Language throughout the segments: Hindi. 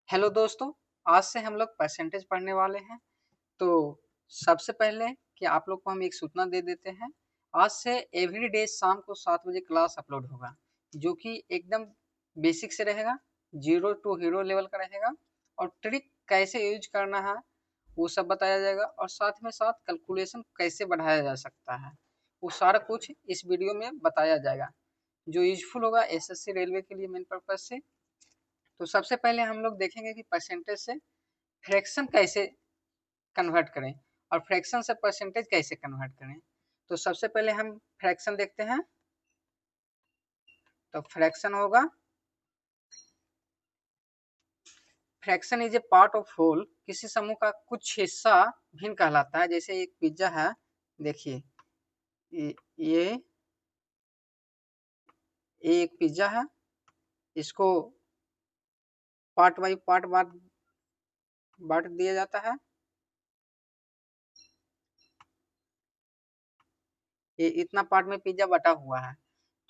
हेलो दोस्तों, आज से हम लोग परसेंटेज पढ़ने वाले हैं। तो सबसे पहले कि आप लोग को हम एक सूचना दे देते हैं। आज से एवरी डे शाम को 7 बजे क्लास अपलोड होगा, जो कि एकदम बेसिक से रहेगा, जीरो टू हीरो लेवल का रहेगा। और ट्रिक कैसे यूज करना है वो सब बताया जाएगा, और साथ में साथ कैलकुलेशन कैसे बढ़ाया जा सकता है वो सारा कुछ इस वीडियो में बताया जाएगा, जो यूजफुल होगा एसएससी रेलवे के लिए मेन पर्पज से। तो सबसे पहले हम लोग देखेंगे कि परसेंटेज से फ्रैक्शन कैसे कन्वर्ट करें और फ्रैक्शन से परसेंटेज कैसे कन्वर्ट करें। तो सबसे पहले हम फ्रैक्शन देखते हैं। तो फ्रैक्शन होगा, fraction is a part of whole. किसी समूह का कुछ हिस्सा भिन्न कहलाता है। जैसे एक पिज्जा है, देखिए ये एक पिज्जा है, इसको पार्ट बाई पार्ट बांट दिया जाता है। ये इतना पार्ट में पिज्जा बटा हुआ है।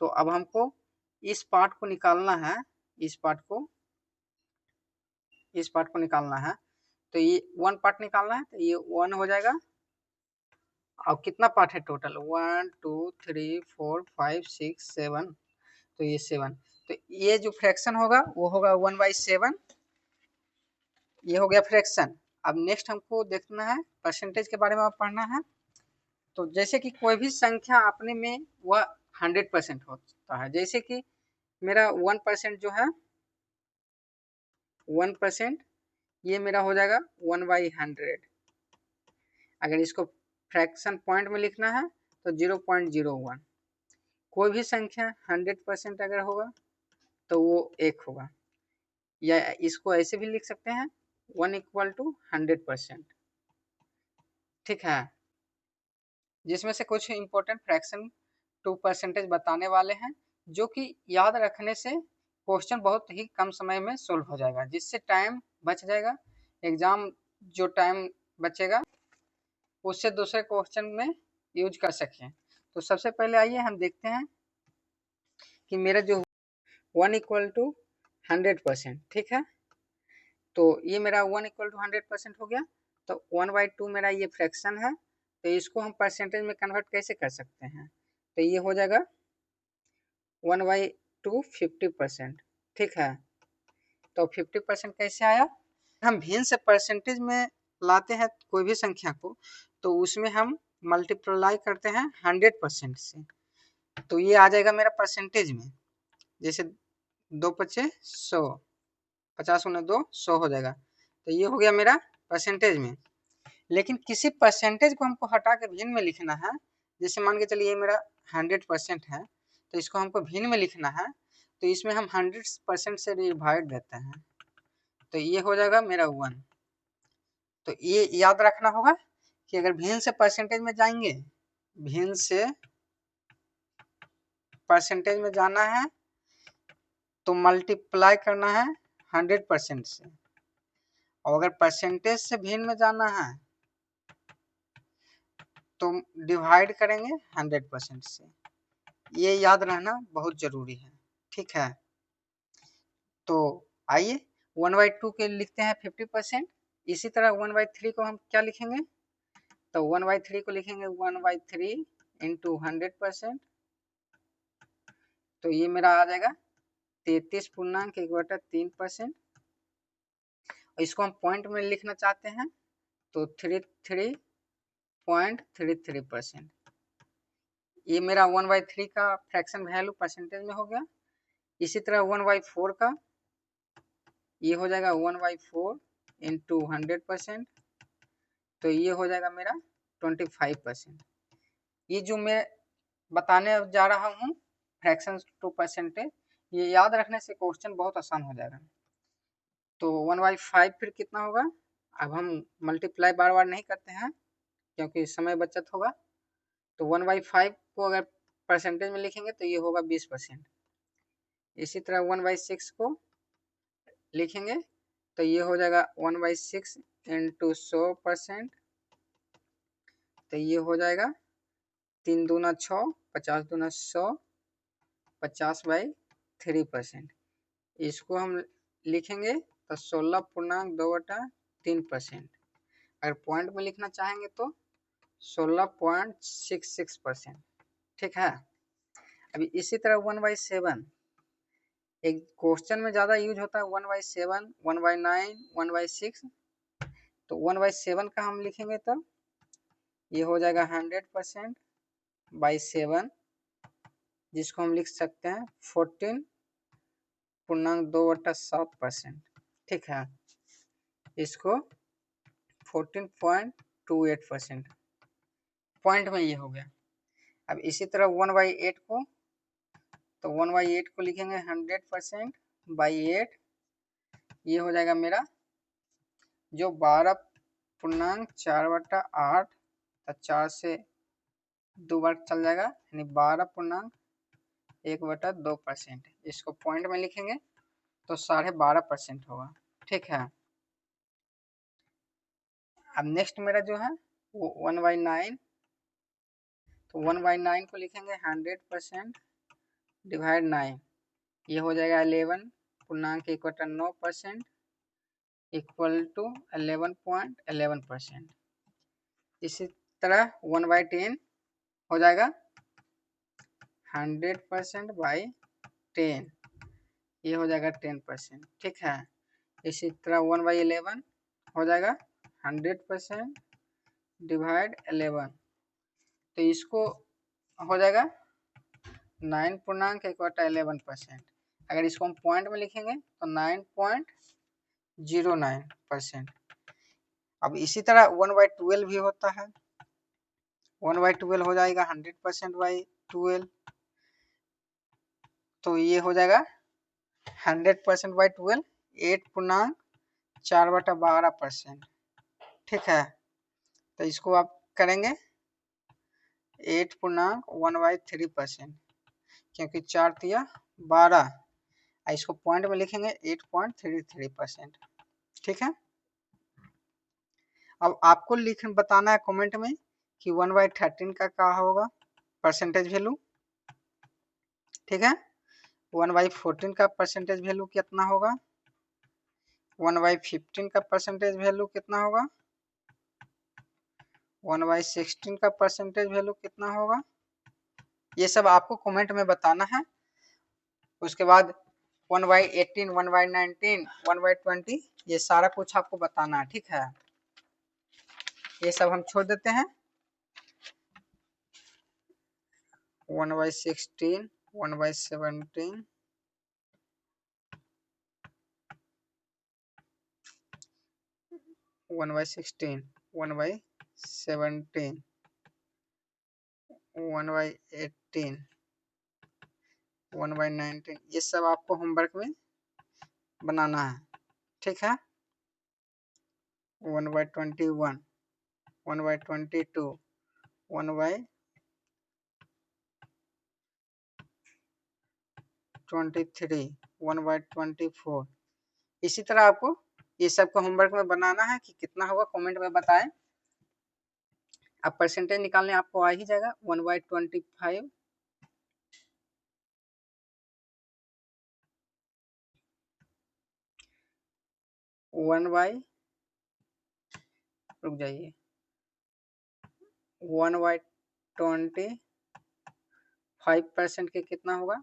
तो अब हमको इस पार्ट को निकालना है, इस पार्ट को निकालना है। तो ये वन पार्ट निकालना है, तो ये वन हो जाएगा। और कितना पार्ट है टोटल? 1 2 3 4 5 6 7। तो ये 7। तो ये जो फ्रैक्शन होगा वो होगा 1/7। ये हो गया फ्रैक्शन। अब नेक्स्ट हमको देखना है परसेंटेज के बारे में पढ़ना है। तो जैसे कि कोई भी संख्या अपने में वह 100% होता है। जैसे कि मेरा 1% जो है, 1%, ये मेरा हो जाएगा 1/100। अगर इसको फ्रैक्शन पॉइंट में लिखना है तो 0.01। कोई भी संख्या 100% अगर होगा तो वो 1 होगा, या इसको ऐसे भी लिख सकते हैं 1 = 100%। ठीक है, जिसमें से कुछ इंपॉर्टेंट फ्रैक्शन टू परसेंटेज बताने वाले हैं, जो कि याद रखने से क्वेश्चन बहुत ही कम समय में सोल्व हो जाएगा, जिससे टाइम बच जाएगा। एग्जाम जो टाइम बचेगा उससे दूसरे क्वेश्चन में यूज कर सकें। तो सबसे पहले आइए हम देखते हैं कि मेरा जो 1 = 100%, ठीक है। तो ये मेरा 1 = 100% हो गया। तो 1/2 मेरा ये फ्रैक्शन है। तो इसको हम परसेंटेज में कन्वर्ट कैसे कर सकते हैं? तो ये हो जाएगा 1/2 50%, ठीक है। तो 50% कैसे आया? हम भिन्न से परसेंटेज में लाते हैं कोई भी संख्या को, तो उसमें हम मल्टीप्लाई करते हैं 100% से। तो ये आ जाएगा मेरा परसेंटेज में। जैसे 2 × 5 = 100, 50 × 2 = 100 हो जाएगा। तो ये हो गया मेरा परसेंटेज में। लेकिन किसी परसेंटेज को हमको हटा के भिन्न में लिखना है। जैसे मान के चलिए ये मेरा 100% है, तो इसको हमको भिन्न में लिखना है। तो इसमें हम 100% से डिवाइड देते हैं, तो ये हो जाएगा मेरा 1। तो ये याद रखना होगा कि अगर भिन्न से परसेंटेज में जाएंगे, भिन्न से परसेंटेज में जाना है तो मल्टीप्लाई करना है 100% से। और अगर परसेंटेज से भिन्न में जाना है तो डिवाइड करेंगे 100% से। ये याद रहना बहुत जरूरी है, ठीक है। तो आइए 1/2 के लिखते हैं 50%। इसी तरह 1/3 को हम क्या लिखेंगे? तो 1/3 को लिखेंगे 1/3 × 100%। तो ये मेरा आ जाएगा 33.1/3%। इसको हम पॉइंट में लिखना चाहते हैं तो 33.33%। ये मेरा 1/3 का फ्रैक्शन वैल्यू परसेंटेज में हो गया। इसी तरह 1/4 का ये हो जाएगा 1/4 × 100%। तो ये हो जाएगा मेरा 25%। ये जो मैं बताने जा रहा हूँ फ्रैक्शन टू परसेंटेज, ये याद रखने से क्वेश्चन बहुत आसान हो जाएगा। तो 1/5 फिर कितना होगा? अब हम मल्टीप्लाई बार बार नहीं करते हैं क्योंकि समय बचत होगा। तो 1/5 को अगर परसेंटेज में लिखेंगे तो ये होगा 20%। इसी तरह 1/6 को लिखेंगे तो ये हो जाएगा 1/6 × 100%। तो ये हो जाएगा 3 दूना 6, 50 दूना 100, 50/3%। इसको हम लिखेंगे तो 16.2/3%। अगर पॉइंट में लिखना चाहेंगे तो 16.66%। ठीक है। अभी इसी तरह 1/7 एक क्वेश्चन में ज़्यादा यूज होता है, 1/7, 1/9, 1/6। तो 1/7 का हम लिखेंगे तब ये हो जाएगा 100%/7, जिसको हम लिख सकते हैं 14.2/7%। ठीक है, इसको 14.28% पॉइंट में ये हो गया। अब इसी तरह 1/8 को, तो 1/8 को लिखेंगे 100%/8, ये हो जाएगा मेरा जो 12.4/8, तो 4 से 2 बार चल जाएगा, यानी 12.1/2%। इसको पॉइंट में लिखेंगे तो 12.5% होगा। ठीक है। अब नेक्स्ट मेरा जो है वो 1/9, तो 1/9 को लिखेंगे 100%/9, ये हो जाएगा 11.1/9% इक्वल टू 11.11%। इसी तरह 1/10 हो जाएगा 100%/10, ये हो जाएगा 10%। ठीक है। इसी तरह 1/11 हो जाएगा 100%/11, तो इसको हो जाएगा 9.1/11%। अगर इसको हम पॉइंट में लिखेंगे तो 9.09%। अब इसी तरह 1/12 भी होता है, 1/12 हो जाएगा 100%/12, तो ये हो जाएगा 100%/12 8.4/12%। ठीक है, तो इसको आप करेंगे 8.1/3%, क्योंकि 4 तिया 12, इसको पॉइंट में लिखेंगे 8.33%। ठीक है। अब आपको बताना है कमेंट में कि 1/13 का क्या होगा परसेंटेज वैल्यू। ठीक है। 1/14 का परसेंटेज वैल्यू कितना होगा, 1/15 का परसेंटेज वैल्यू कितना होगा, 1/16 का परसेंटेज वैल्यू कितना होगा, ये सब आपको कमेंट में बताना है। उसके बाद 1/18, 1/19, 1/20, ये सारा कुछ आपको बताना है। ठीक है, ये सब हम छोड़ देते हैं। 1/16, 1/17, 1/16, 1/17, 1/18, 1/19, ये सब आपको होमवर्क में बनाना है। ठीक है। 1/21, 1/22, 1/23, 1/24, इसी तरह आपको ये सब को होमवर्क में बनाना है कि कितना होगा कमेंट में बताएं। अब परसेंटेज निकालने आपको आ ही जाएगा। 1/25, 1/25% के कितना होगा,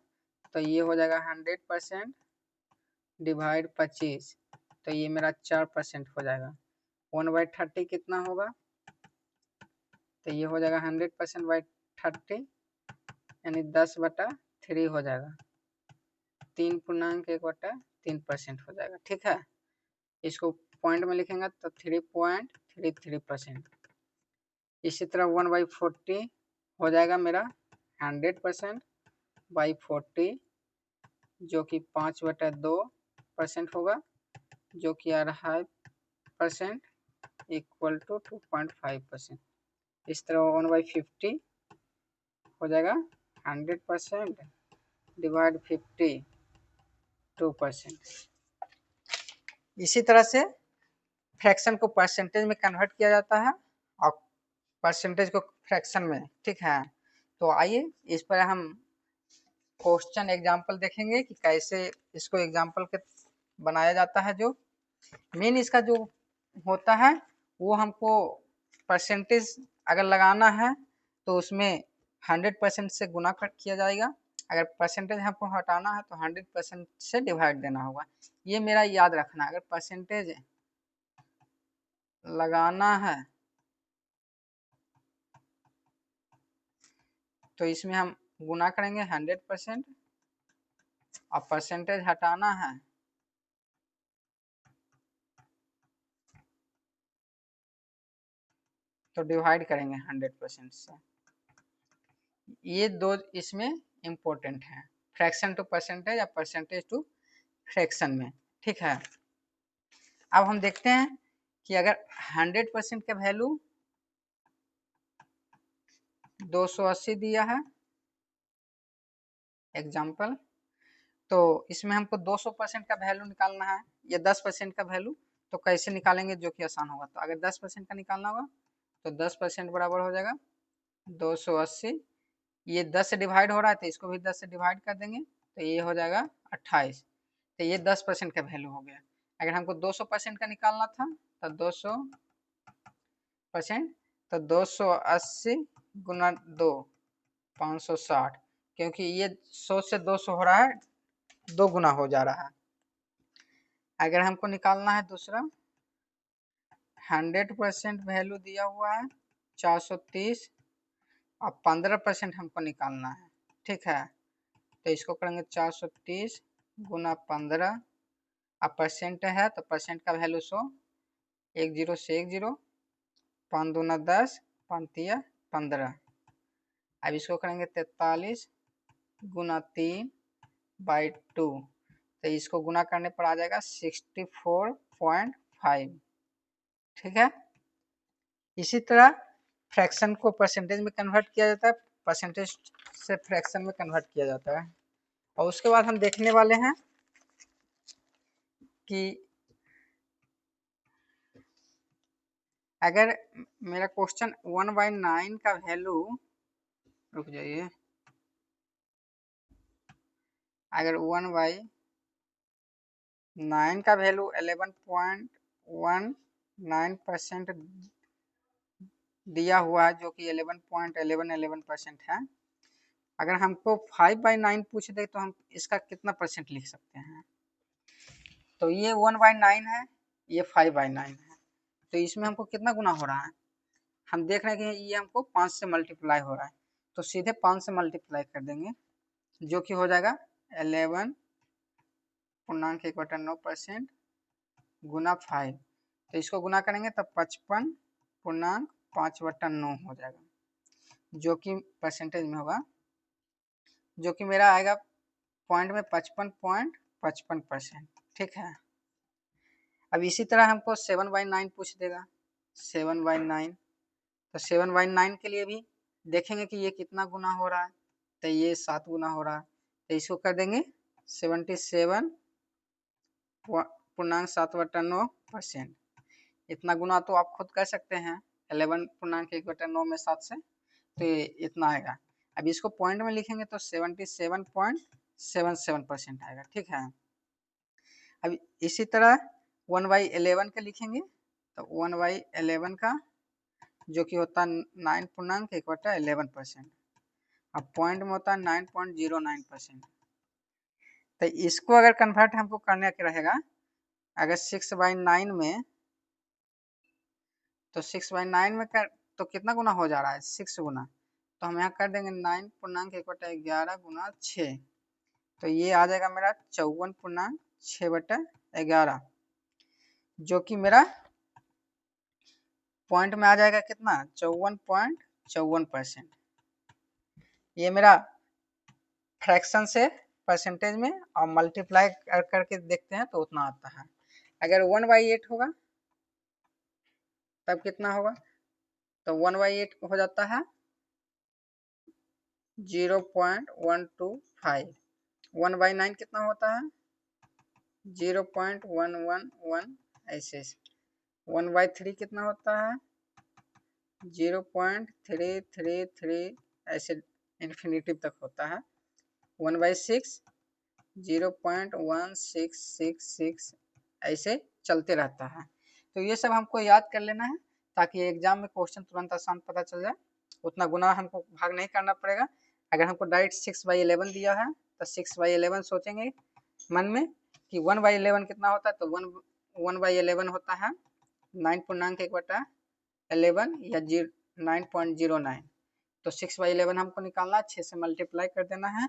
तो ये हो जाएगा 100%/25, तो ये मेरा 4% हो जाएगा। 1/30 कितना होगा, तो ये हो जाएगा 100%/30, यानी 10/3 हो जाएगा, 3.1/3% हो जाएगा। ठीक है। इसको पॉइंट में लिखेंगे तो 3.33%। इसी तरह 1/40 हो जाएगा मेरा 100%/40, जो कि 5/2% होगा, जो कि 2.5% इक्वल टू 2.5%। इस तरह 1/50 हो जाएगा 100%/50, 2%। इसी तरह से फ्रैक्शन को परसेंटेज में कन्वर्ट किया जाता है और परसेंटेज को फ्रैक्शन में। ठीक है, तो आइए इस पर हम क्वेश्चन एग्जांपल देखेंगे कि कैसे इसको एग्जांपल के बनाया जाता है। जो मेन इसका जो होता है वो हमको परसेंटेज अगर लगाना है तो उसमें 100% से गुना किया जाएगा, अगर परसेंटेज हमको हटाना है तो 100% से डिवाइड देना होगा। ये मेरा याद रखना, अगर परसेंटेज लगाना है तो इसमें हम गुना करेंगे 100% और परसेंटेज हटाना है तो डिवाइड करेंगे 100% से। ये दो इसमें इम्पोर्टेंट है, फ्रैक्शन टू परसेंटेज या परसेंटेज टू फ्रैक्शन में। ठीक है, अब हम देखते हैं कि अगर 100% का वैल्यू 280 दिया है एग्जाम्पल, तो इसमें हमको 200% का वैल्यू निकालना है या 10% का वैल्यू, तो कैसे निकालेंगे जो कि आसान होगा। तो अगर 10% का निकालना होगा तो 10% बराबर हो जाएगा 280, ये 10 से डिवाइड हो रहा है तो इसको भी 10 से डिवाइड कर देंगे तो ये हो जाएगा 28, तो ये 10% का वैल्यू हो गया। अगर हमको 200% का निकालना था तो 200%, तो 280 गुना 2 560, क्योंकि ये 100 से 200 हो रहा है, 2 गुना हो जा रहा है। अगर हमको निकालना है दूसरा 100% वैल्यू दिया हुआ है 430 और 15% हमको निकालना है। ठीक है, तो इसको करेंगे 430 गुना 15, अब परसेंट है तो परसेंट का वैल्यू 100, 1 0 से 1 0, 5 दूना 10, 5 तिया 15। अब इसको करेंगे 43 गुना 3 बाई 2, तो इसको गुना करने पर आ जाएगा 64.5। ठीक है, इसी तरह फ्रैक्शन को परसेंटेज में कन्वर्ट किया जाता है, परसेंटेज से फ्रैक्शन में कन्वर्ट किया जाता है। और उसके बाद हम देखने वाले हैं कि अगर मेरा क्वेश्चन 1/9 का वैल्यू, रुक जाइए, अगर 1/9 का वैल्यू 11.19% दिया हुआ है, जो कि 11.1111% है। अगर हमको 5/9 पूछ दे तो हम इसका कितना परसेंट लिख सकते हैं। तो ये 1/9 है, ये 5/9 है, तो इसमें हमको कितना गुना हो रहा है, हम देख रहे हैं कि ये हमको 5 से मल्टीप्लाई हो रहा है, तो सीधे 5 से मल्टीप्लाई कर देंगे, जो कि हो जाएगा 11.1/9% गुना 5, तो इसको गुना करेंगे तब 55.5/9 हो जाएगा, जो कि परसेंटेज में होगा, जो कि मेरा आएगा पॉइंट में 55.55%। ठीक है, अब इसी तरह हमको 7/9 पूछ देगा, 7/9, तो 7/9 के लिए भी देखेंगे कि ये कितना गुना हो रहा है, तो ये 7 गुना हो रहा है, तो इसको कर देंगे 77.7/9%। इतना गुना तो आप खुद कर सकते हैं 11.1/9 में 7 से, तो ये इतना आएगा। अब इसको पॉइंट में लिखेंगे तो 77.77% आएगा। ठीक है, अब इसी तरह 1/11 का लिखेंगे, तो 1/11 का जो कि होता है 9.1/11%, अब पॉइंट में होता है 9.09%। तो इसको अगर कन्वर्ट हमको करने का रहेगा, अगर 6/9 में, तो 6/9 में कर तो कितना गुना हो जा रहा है, 6 गुना, तो हम यहाँ कर देंगे 9.1/11 गुना 6, तो ये आ जाएगा मेरा 54.6/11, जो कि मेरा पॉइंट में आ जाएगा कितना 54.54%। ये मेरा फ्रैक्शन से परसेंटेज में और मल्टीप्लाई करके देखते हैं तो उतना आता है। अगर 1/8 होगा तब कितना होगा, तो 1/8 हो जाता है 0.125, 1/9 कितना होता है 0.111, ऐसे 1/3 कितना होता है 0.333, ऐसे इन्फिनिटिव तक होता है। 1/6 0.1666, ऐसे चलते रहता है। तो ये सब हमको याद कर लेना है ताकि एग्जाम में क्वेश्चन तुरंत आसान पता चल जाए, उतना गुना हमको भाग नहीं करना पड़ेगा। अगर हमको डायरेक्ट 6/11 दिया है तो 6/11 सोचेंगे मन में कि 1/11 कितना होता है, तो 1/11 होता है 9.1/11 या 9.09। तो 6/11 हमको निकालना है, 6 से मल्टीप्लाई कर देना है,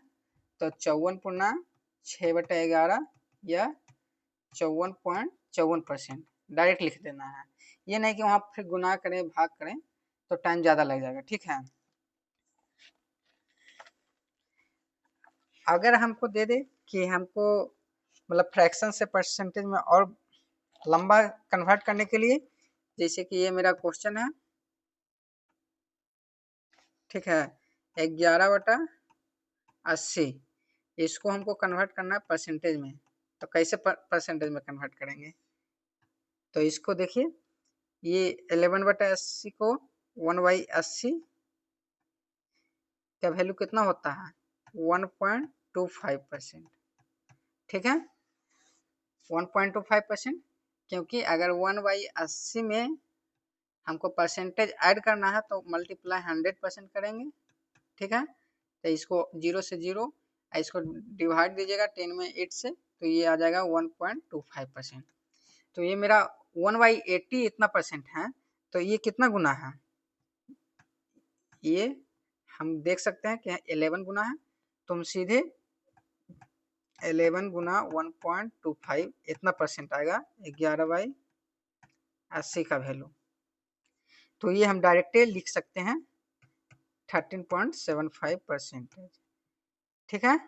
तो 54.6/11 या 54.54% डायरेक्ट लिख देना है। ये नहीं कि वहाँ फिर गुना करें भाग करें तो टाइम ज़्यादा लग जाएगा, ठीक है। अगर हमको दे दे कि हमको मतलब फ्रैक्शन से परसेंटेज में और लंबा कन्वर्ट करने के लिए, जैसे कि ये मेरा क्वेश्चन है, ठीक है, 11/80 इसको हमको कन्वर्ट करना है परसेंटेज में। तो कैसे परसेंटेज में कन्वर्ट करेंगे, तो इसको देखिए, ये 11/80 को 1/80 का वैल्यू कितना होता है 1.25%, ठीक है, 1.25%। क्योंकि अगर 1/80 में हमको परसेंटेज ऐड करना है तो मल्टीप्लाई 100% करेंगे, ठीक है। तो इसको 0 से 0, इसको डिवाइड दीजिएगा 10 में 8 से, तो ये आ जाएगा 1.25%। तो ये मेरा 1/80 इतना परसेंट है, तो ये कितना गुना है, ये हम देख सकते हैं कि 11 गुना है, तो हम सीधे 11 गुना 1.25 इतना परसेंट आएगा 11/80 का वैल्यू। तो ये हम डायरेक्ट लिख सकते हैं 13.75%, ठीक है।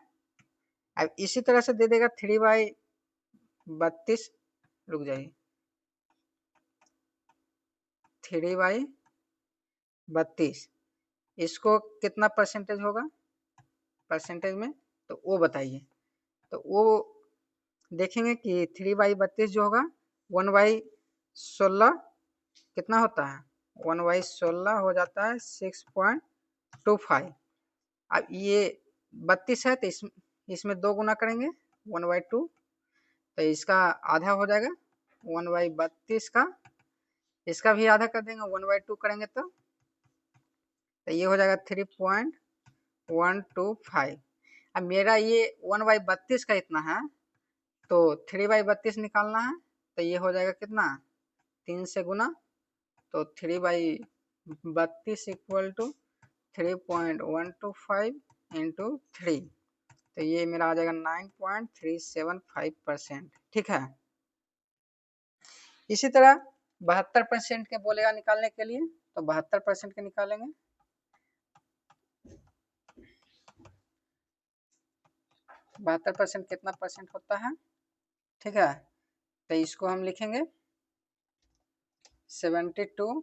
अब इसी तरह से दे देगा 3/32, रुक जाइए, 3/32 इसको कितना परसेंटेज होगा परसेंटेज में, तो वो बताइए। तो वो देखेंगे कि 3/32 जो होगा 1/16 कितना होता है, 1/16 हो जाता है 6.25। अब ये 32 है तो इसमें 2 गुना करेंगे 1/2, तो इसका आधा हो जाएगा 1/32 का, इसका भी आधा कर देंगे 1/2 करेंगे तो ये हो जाएगा 3.125। अब मेरा ये 1/32 का इतना है, तो 3/32 निकालना है, तो ये हो जाएगा कितना 3 से गुना, तो 3/32 इक्वल टू 3.125 इंटू 3, तो ये मेरा आ जाएगा 9.375%, ठीक है। इसी तरह 72% के बोलेगा निकालने के लिए, तो 72% के निकालेंगे, 72% कितना परसेंट होता है, ठीक है। तो इसको हम लिखेंगे 72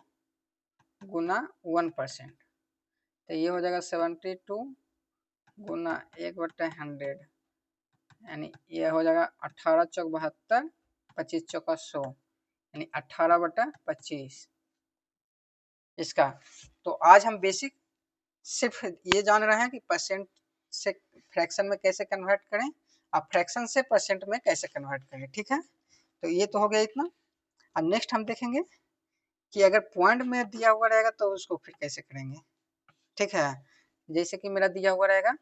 गुना 1%, तो ये हो जाएगा 72 गुना 1/100, यानी ये हो जाएगा 18 चौक 72, 25 चौका 100, यानी 18/25 इसका। तो आज हम बेसिक सिर्फ ये जान रहे हैं कि परसेंट से फ्रैक्शन में कैसे कन्वर्ट करें और फ्रैक्शन से परसेंट में कैसे कन्वर्ट करें, ठीक है। तो ये तो हो गया इतना। अब नेक्स्ट हम देखेंगे कि अगर पॉइंट में दिया हुआ रहेगा तो उसको फिर कैसे करेंगे, ठीक है। जैसे कि मेरा दिया हुआ रहेगा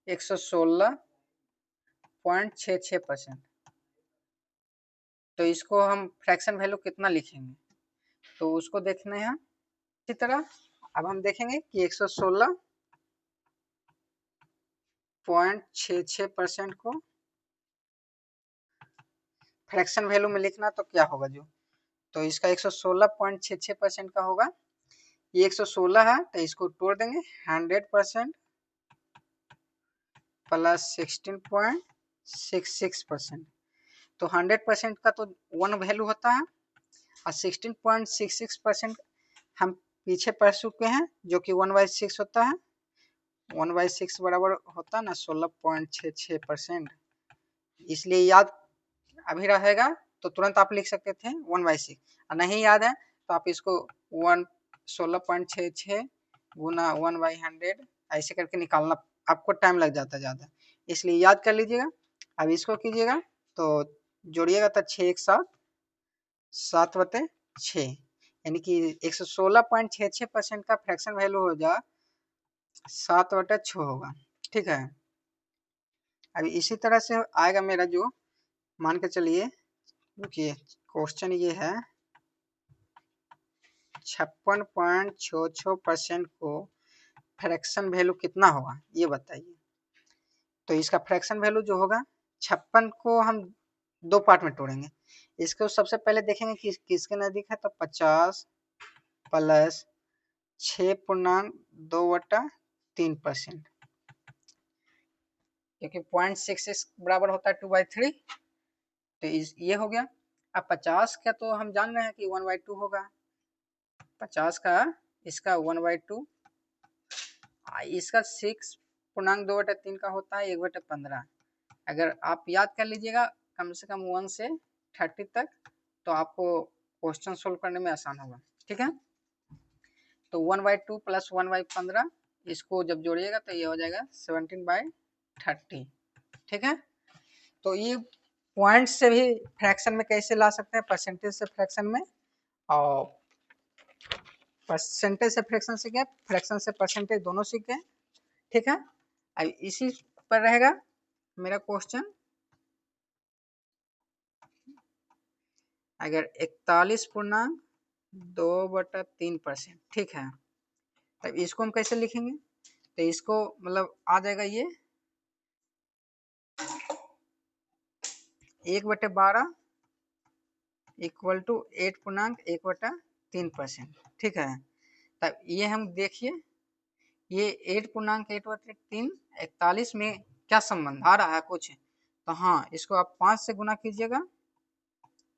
116.66%, तो इसको हम फ्रैक्शन वैल्यू कितना लिखेंगे, तो उसको देखना है। इसी तरह अब हम देखेंगे कि 116.66% को फ्रैक्शन वैल्यू में लिखना तो क्या होगा जो, तो इसका 116.66% का होगा, ये 116 है तो इसको तोड़ देंगे 100% प्लस 16.66%, तो 100% का तो 1 वैल्यू होता है और 16.66% हम पीछे पढ़ चुके हैं जो कि 1/6 होता है, 1/6 बराबर होता है ना 16.66%, इसलिए याद अभी रहेगा तो तुरंत आप लिख सकते थे 1/6, और नहीं याद है तो आप इसको 16.66 गुना 1/100 ऐसे करके निकालना, आपको टाइम लग जाता है ज़्यादा, इसलिए याद कर लीजिएगा। अब इसको कीजिएगा तो जोड़िएगा तो 6 एक 7/6, यानी कि 116.66% का फ्रैक्शन वैल्यू हो जा 7/6 होगा। ठीक है, अभी इसी तरह से आएगा मेरा जो, मान के चलिए, रुकिए, क्वेश्चन ये है 56.66% को फ्रैक्शन वैल्यू कितना होगा ये बताइए। तो इसका फ्रैक्शन वैल्यू जो होगा 56 को हम दो पार्ट में तोड़ेंगे। इसको सबसे पहले देखेंगे कि किसके नजदीक है, तो 50 प्लस 6.2/3%, क्योंकि 0.66 बराबर होता है 2/3, तो ये हो गया। अब 50 का तो हम जान रहे हैं कि 1/2 होगा, 50 का इसका 1/2, इसका 6.2/3 का होता है 1/15। अगर आप याद कर लीजिएगा कम से कम 1 से 30 तक, तो आपको क्वेश्चन सोल्व करने में आसान होगा। ठीक है, तो 1/2 प्लस 1/15, इसको जब जोड़िएगा तो ये हो जाएगा 17/30। ठीक है, तो ये पॉइंट से भी फ्रैक्शन में कैसे ला सकते हैं, परसेंटेज से फ्रैक्शन में, और परसेंटेज से फ्रैक्शन सीख गए, फ्रैक्शन से परसेंटेज दोनों सीख गए। ठीक है, अब इसी पर रहेगा मेरा क्वेश्चन। अगर 41.2/3%, ठीक है, तब इसको हम कैसे लिखेंगे, तो इसको मतलब आ जाएगा ये 1/12 इक्वल टू 8.1/3%। ठीक है, तब ये हम देखिए, ये 8.8/3 41 में क्या संबंध आ रहा है कुछ, तो हाँ, इसको आप 5 से गुना कीजिएगा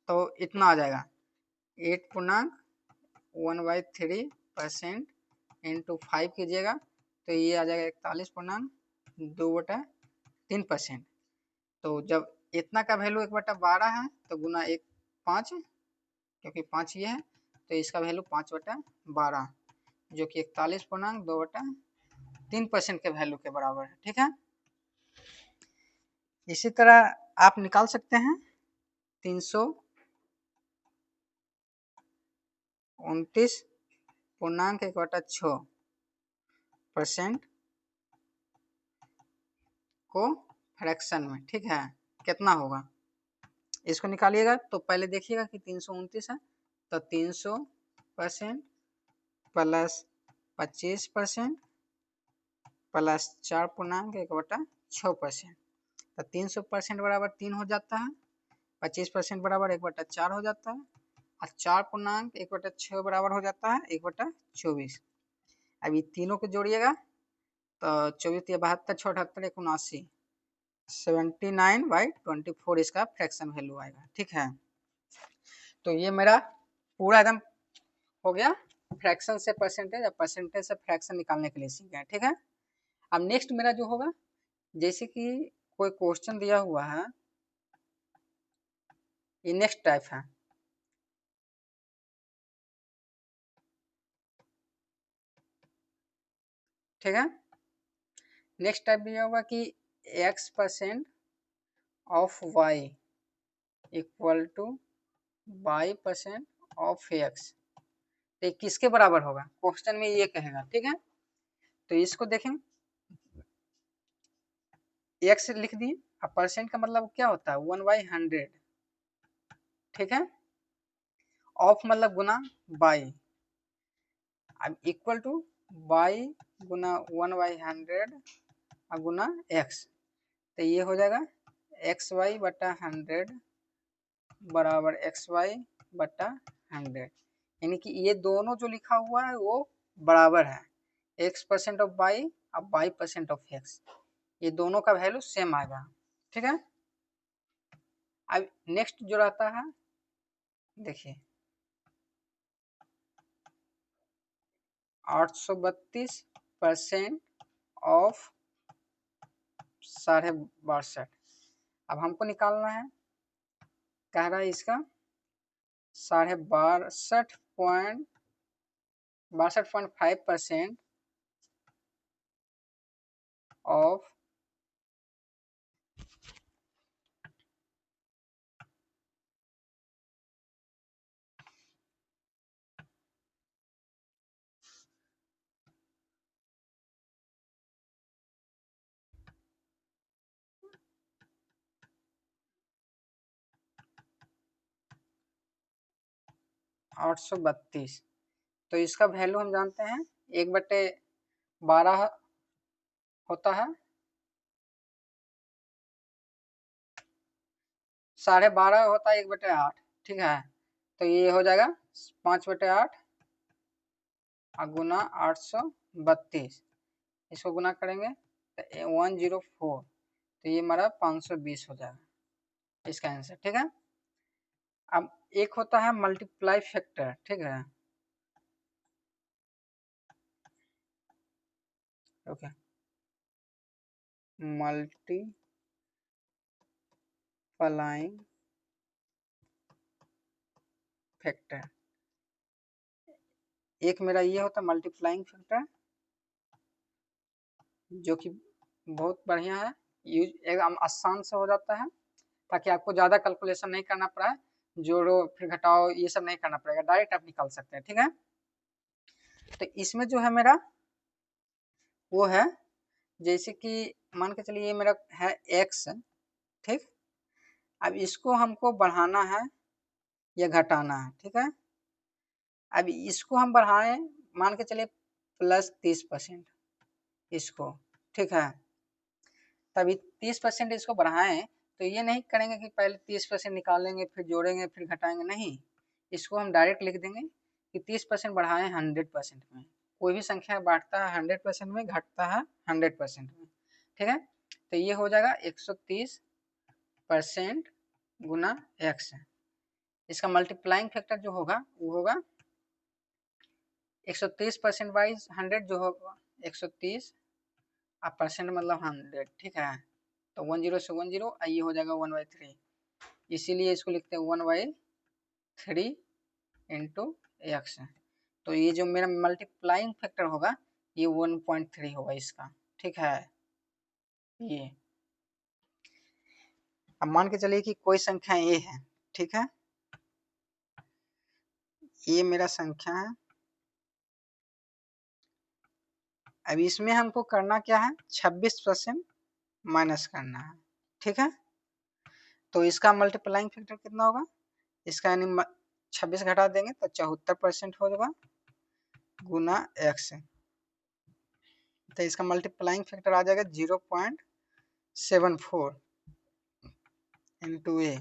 तो इतना आ जाएगा 8.1/3% इंटू 5 कीजिएगा तो ये आ जाएगा 41.2/3%। तो जब इतना का वैल्यू 1/12 है तो गुना 5, क्योंकि 5 ये है, तो इसका वैल्यू 5/12, जो कि 41.2/3% के वैल्यू के बराबर है। ठीक है, इसी तरह आप निकाल सकते हैं 329.1/6% को फ्रैक्शन में। ठीक है, कितना होगा इसको निकालिएगा, तो पहले देखिएगा कि 329 है, तो 300% प्लस 25% प्लस 4.1/6%, तो 300% बराबर 3 हो जाता है, 25% बराबर 1/4 हो जाता है, और 4.1/6 बराबर हो जाता है 1/24। अब ये तीनों को जोड़िएगा तो 24 या 72 78 79, 79/24 इसका फ्रैक्शन वैल्यू आएगा। ठीक है, तो ये मेरा पूरा एकदम हो गया फ्रैक्शन से परसेंटेज, और परसेंटेज से फ्रैक्शन निकालने के लिए सीख गए। ठीक है, अब नेक्स्ट मेरा जो होगा, जैसे कि कोई क्वेश्चन दिया हुआ है, ये नेक्स्ट टाइप है। ठीक है, नेक्स्ट टाइप दिया हुआ कि x% of y equal to y% of x, तो किसके बराबर होगा, क्वेश्चन में ये कहेगा। ठीक है, तो इसको देखें, x लिख दिए, अब परसेंट का मतलब क्या होता है 1/100। ठीक है, ऑफ मतलब गुना बाई, अब इक्वल टू बाई गुना 1/100 और गुना x, तो ये हो जाएगा xy/100 बराबर xy/100, यानी कि ये दोनों जो लिखा हुआ है वो बराबर है, x% ऑफ y और y% ऑफ x, ये दोनों का वैल्यू सेम आएगा। ठीक है, अब नेक्स्ट जो रहता है, देखिए 832% ऑफ 62.5, अब हमको निकालना है, कह रहा है इसका 62.5% ऑफ 832। तो इसका वैल्यू हम जानते हैं 1/12 होता है, 12.5 होता है 1/8। ठीक है, तो ये हो जाएगा 5/8 और गुना 832। इसको गुना करेंगे तो 104, तो ये हमारा 520 हो जाएगा इसका आंसर। ठीक है, अब एक होता है मल्टीप्लाई फैक्टर। ठीक है, ओके, मल्टीप्लाइंग फैक्टर। एक मेरा ये होता है मल्टीप्लाइंग फैक्टर, जो कि बहुत बढ़िया है, यूज एकदम आसान से हो जाता है, ताकि आपको ज़्यादा कैलकुलेशन नहीं करना पड़ा, जोड़ो फिर घटाओ ये सब नहीं करना पड़ेगा, डायरेक्ट आप निकाल सकते हैं। ठीक है, तो इसमें जो है मेरा वो है, जैसे कि मान के चलिए ये मेरा है x। ठीक, अब इसको हमको बढ़ाना है या घटाना है। ठीक है, अब इसको हम बढ़ाएं, मान के चलिए +30% इसको। ठीक है, तभी 30% इसको बढ़ाएं, तो ये नहीं करेंगे कि पहले 30% निकालेंगे फिर जोड़ेंगे फिर घटाएंगे, नहीं, इसको हम डायरेक्ट लिख देंगे कि 30% बढ़ाएं 100% में। कोई भी संख्या बढ़ता है 100% में, घटता है 100% में। ठीक है, तो ये हो जाएगा 130% गुना x। इसका मल्टीप्लाइंग फैक्टर जो होगा वो होगा 130% बाई 100 जो होगा 130, अब परसेंट मतलब 100। ठीक है, तो 10 से 10, ये हो जाएगा 1/3, इसीलिए इसको लिखते हैं 1/3 इंटू एक्स। तो ये जो मेरा मल्टीप्लाइंग फैक्टर होगा ये 1.3 होगा इसका। ठीक है, ये अब मान के चलिए कि कोई संख्या ए है। ठीक है, ये मेरा संख्या है, अब इसमें हमको करना क्या है, 26% माइनस करना है। ठीक है, तो इसका मल्टीप्लाइंग फैक्टर कितना होगा, इसका यानी 26 घटा देंगे तो 74% हो जाएगा गुना x। तो इसका मल्टीप्लाइंग फैक्टर आ जाएगा 0.74 इंटू ए।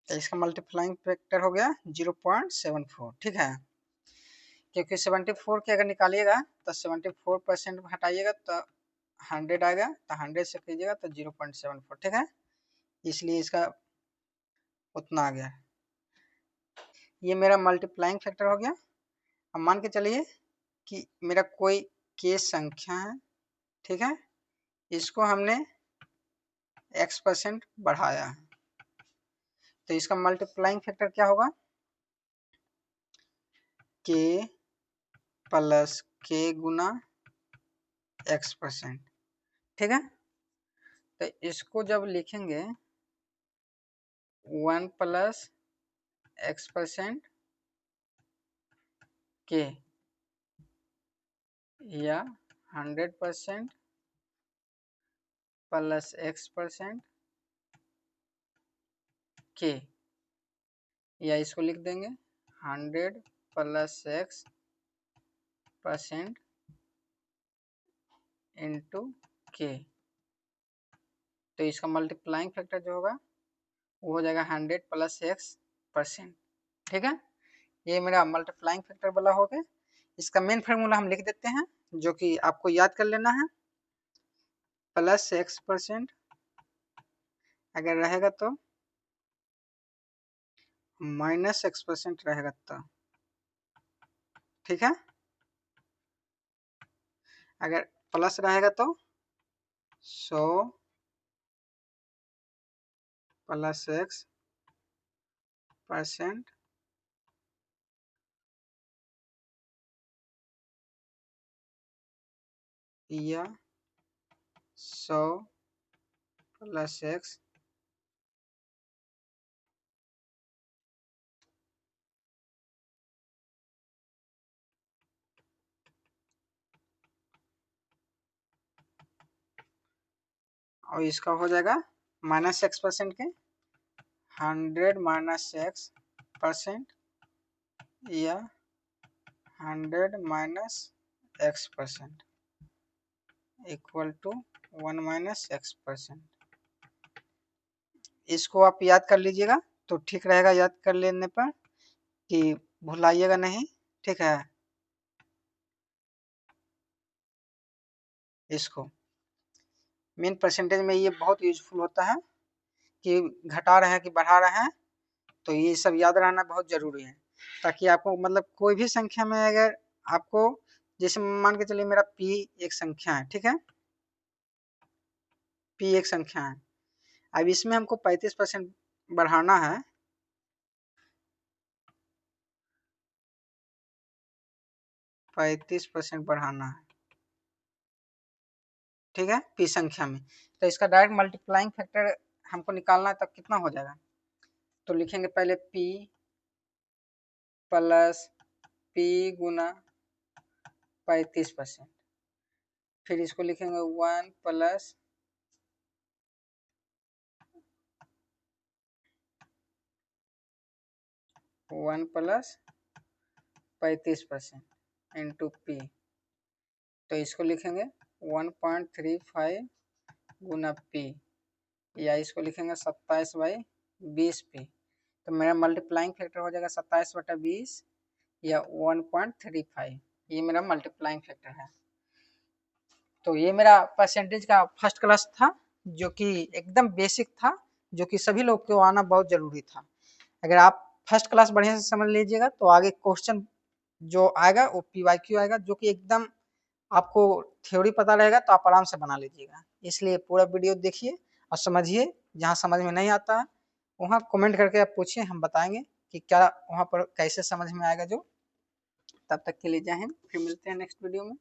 तो इसका मल्टीप्लाइंग फैक्टर हो गया 0.74। ठीक है, क्योंकि 74 के अगर निकालिएगा तो 74% हटाइएगा तो 100 आएगा, तो 100 से कीजिएगा तो 0.74। ठीक है, इसलिए इसका उतना आ गया। ये मेरा मल्टीप्लाइंग फैक्टर हो गया। अब मान के चलिए कि मेरा कोई केस संख्या है। ठीक है, इसको हमने x% बढ़ाया है, तो इसका मल्टीप्लाइंग फैक्टर क्या होगा, k प्लस k गुना x%। ठीक है, तो इसको जब लिखेंगे 1 प्लस x% k या 100% प्लस x% k, या इसको लिख देंगे 100 प्लस x% इंटू k। तो इसका मल्टीप्लाइंग फैक्टर जो होगा वो हो जाएगा 100 प्लस x%। ठीक है, ये मेरा मल्टीप्लाइंग फैक्टर वाला हो गया। इसका मेन फार्मूला हम लिख देते हैं, जो कि आपको याद कर लेना है, प्लस x% अगर रहेगा तो माइनस x% रहेगा तो। ठीक है, अगर प्लस रहेगा तो 100 प्लस x% या 100 प्लस x और इसका हो जाएगा माइनस x% के 100 माइनस x परसेंट या 100 minus x percent equal to 1 minus x percent. इसको आप याद कर लीजिएगा तो ठीक रहेगा, याद कर लेने पर कि भुलाइएगा नहीं, ठीक है। इसको मेन परसेंटेज में ये बहुत यूजफुल होता है कि घटा रहे हैं कि बढ़ा रहे हैं, तो ये सब याद रहना बहुत ज़रूरी है, ताकि आपको मतलब कोई भी संख्या में अगर आपको, जैसे मान के चलिए मेरा p एक संख्या है, ठीक है, p एक संख्या है। अब इसमें हमको 35% बढ़ाना है, बढ़ाना है, ठीक है, p संख्या में। तो इसका डायरेक्ट मल्टीप्लाइंग फैक्टर हमको निकालना है, तब कितना हो जाएगा, तो लिखेंगे पहले p प्लस p गुना 35%, फिर इसको लिखेंगे 1 plus one plus 35% into P, तो इसको लिखेंगे 1.35 गुना पी, या इसको लिखेंगे 27/20 पी। तो मेरा मल्टीप्लाइंग फैक्टर हो जाएगा 27/20 या 1.35, ये मेरा मल्टीप्लाइंग फैक्टर है। तो ये मेरा परसेंटेज का फर्स्ट क्लास था, जो कि एकदम बेसिक था, जो कि सभी लोग को आना बहुत ज़रूरी था। अगर आप फर्स्ट क्लास बढ़िया से समझ लीजिएगा तो आगे क्वेश्चन जो आएगा वो PYQ आएगा, जो कि एकदम आपको थ्योरी पता रहेगा तो आप आराम से बना लीजिएगा। इसलिए पूरा वीडियो देखिए और समझिए, जहाँ समझ में नहीं आता है वहाँ कमेंट करके आप पूछिए, हम बताएंगे कि क्या वहाँ पर कैसे समझ में आएगा जो। तब तक के लिए जय हिंद, फिर मिलते हैं नेक्स्ट वीडियो में।